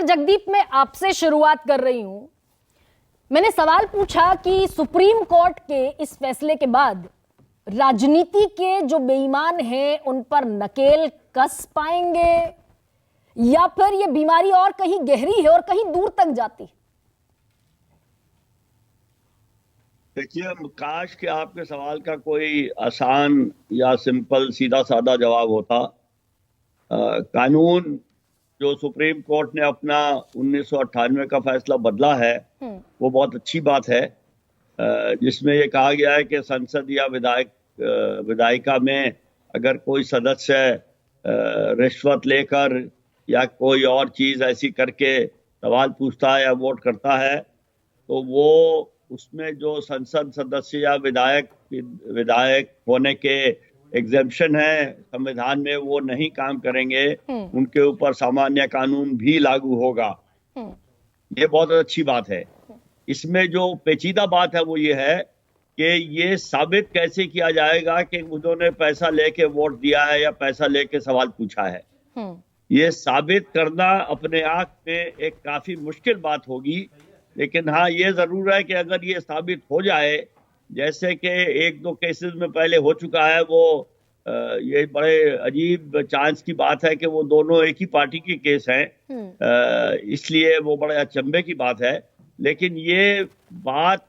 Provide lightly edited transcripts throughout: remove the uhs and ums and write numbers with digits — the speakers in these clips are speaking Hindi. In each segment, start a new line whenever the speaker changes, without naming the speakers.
प्रोफेसर जगदीप, मैं आपसे शुरुआत कर रही हूं। मैंने सवाल पूछा कि सुप्रीम कोर्ट के इस फैसले के बाद राजनीति के जो बेईमान हैं उन पर नकेल कस पाएंगे या फिर ये बीमारी और कहीं गहरी है और कहीं दूर तक जाती?
देखिए, काश कि आपके सवाल का कोई आसान या सिंपल सीधा साधा जवाब होता। कानून जो सुप्रीम कोर्ट ने अपना 1998 का फैसला बदला है वो बहुत अच्छी बात है, जिसमें ये कहा गया है कि संसद या विधायिका में अगर कोई सदस्य रिश्वत लेकर या कोई और चीज ऐसी करके सवाल पूछता है या वोट करता है तो वो उसमें जो संसद सदस्य या विधायक होने के एग्जेम्पशन है संविधान में वो नहीं काम करेंगे, उनके ऊपर सामान्य कानून भी लागू होगा। ये बहुत अच्छी बात है। इसमें जो पेचीदा बात है वो ये है कि ये साबित कैसे किया जाएगा कि उन्होंने पैसा लेके वोट दिया है या पैसा लेके सवाल पूछा है। ये साबित करना अपने आप में एक काफी मुश्किल बात होगी, लेकिन हाँ ये जरूर है कि अगर ये साबित हो जाए, जैसे कि एक दो केसेस में पहले हो चुका है, वो ये बड़े अजीब चांस की बात है कि वो दोनों एक ही पार्टी के केस हैं, इसलिए वो बड़े अचंभे की बात है। लेकिन ये बात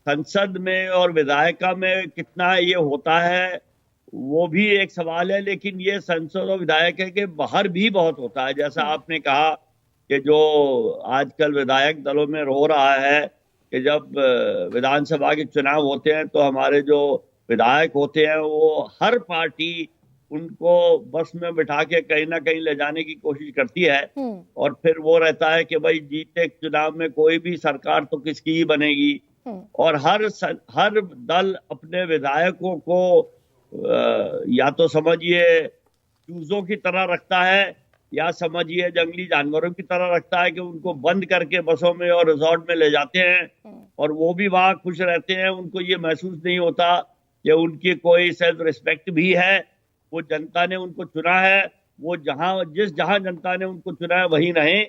संसद में और विधायिका में कितना ये होता है वो भी एक सवाल है, लेकिन ये संसद और विधायिका के बाहर भी बहुत होता है। जैसा आपने कहा कि जो आजकल विधायक दलों में हो रहा है कि जब विधानसभा के चुनाव होते हैं तो हमारे जो विधायक होते हैं वो हर पार्टी उनको बस में बिठा के कहीं ना कहीं ले जाने की कोशिश करती है और फिर वो रहता है कि भाई जीते चुनाव में कोई भी सरकार तो किसकी ही बनेगी, और हर दल अपने विधायकों को या तो समझिए चूजों की तरह रखता है या समझिए जंगली जानवरों की तरह रखता है कि उनको बंद करके बसों में और रिजॉर्ट में ले जाते हैं और वो भी वहां खुश रहते हैं। उनको ये महसूस नहीं होता कि उनकी कोई सेल्फ रिस्पेक्ट भी है। वो जनता ने उनको चुना है, वो जहां जनता ने उनको चुना है वहीं रहें।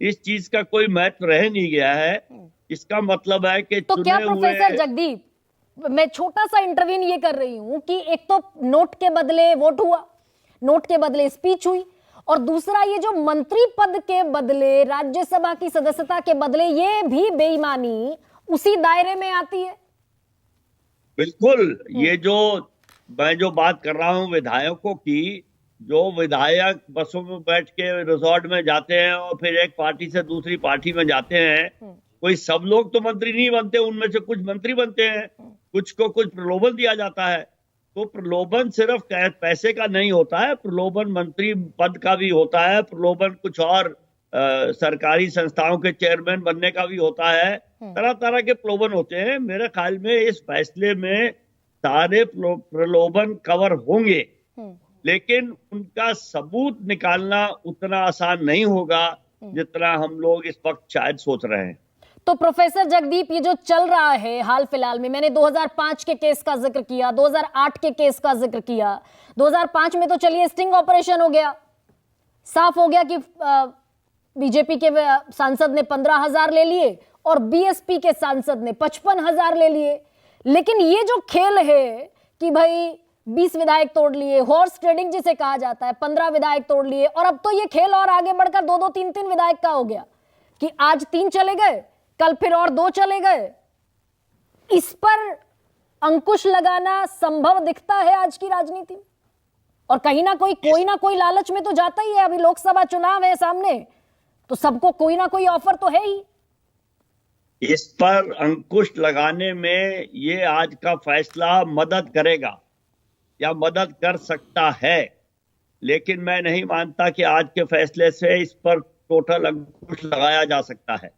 इस चीज का कोई महत्व रह नहीं गया है। इसका मतलब है कि
तो क्या प्रोफेसर जगदीप, मैं छोटा सा इंटरवीन ये कर रही हूं कि एक तो नोट के बदले वोट हुआ, नोट के बदले स्पीच हुई, और दूसरा ये जो मंत्री पद के बदले राज्यसभा की सदस्यता के बदले ये भी बेईमानी उसी दायरे में आती है।
बिल्कुल, ये जो मैं जो बात कर रहा हूं विधायकों की, जो विधायक बसों में बैठ के रिजॉर्ट में जाते हैं और फिर एक पार्टी से दूसरी पार्टी में जाते हैं, कोई सब लोग तो मंत्री नहीं बनते, उनमें से कुछ मंत्री बनते हैं, कुछ को कुछ प्रलोभन दिया जाता है। तो प्रलोभन सिर्फ पैसे का नहीं होता है, प्रलोभन मंत्री पद का भी होता है, प्रलोभन कुछ और सरकारी संस्थाओं के चेयरमैन बनने का भी होता है। तरह तरह के प्रलोभन होते हैं। मेरे ख्याल में इस फैसले में सारे प्रलोभन कवर होंगे, लेकिन उनका सबूत निकालना उतना आसान नहीं होगा जितना हम लोग इस वक्त शायद सोच रहे हैं।
तो प्रोफेसर जगदीप, ये जो चल रहा है हाल फिलहाल में, मैंने 2005 के केस का जिक्र किया, 2008 के केस का जिक्र किया। 2005 में तो चलिए स्टिंग ऑपरेशन हो गया, साफ हो गया कि बीजेपी के सांसद ने 15,000 ले लिए और बीएसपी के सांसद ने 55,000 ले लिए। लेकिन ये जो खेल है कि भाई 20 विधायक तोड़ लिए, हॉर्स ट्रेडिंग जिसे कहा जाता है, 15 विधायक तोड़ लिए, और अब तो ये खेल और आगे बढ़कर 2-2, 3-3 विधायक का हो गया कि आज 3 चले गए, कल फिर और 2 चले गए। इस पर अंकुश लगाना संभव दिखता है आज की राजनीति में, और कहीं ना कोई लालच में तो जाता ही है। अभी लोकसभा चुनाव है सामने, तो सबको कोई ना कोई ऑफर तो है ही।
इस पर अंकुश लगाने में ये आज का फैसला मदद करेगा या मदद कर सकता है, लेकिन मैं नहीं मानता कि आज के फैसले से इस पर टोटल अंकुश लगाया जा सकता है।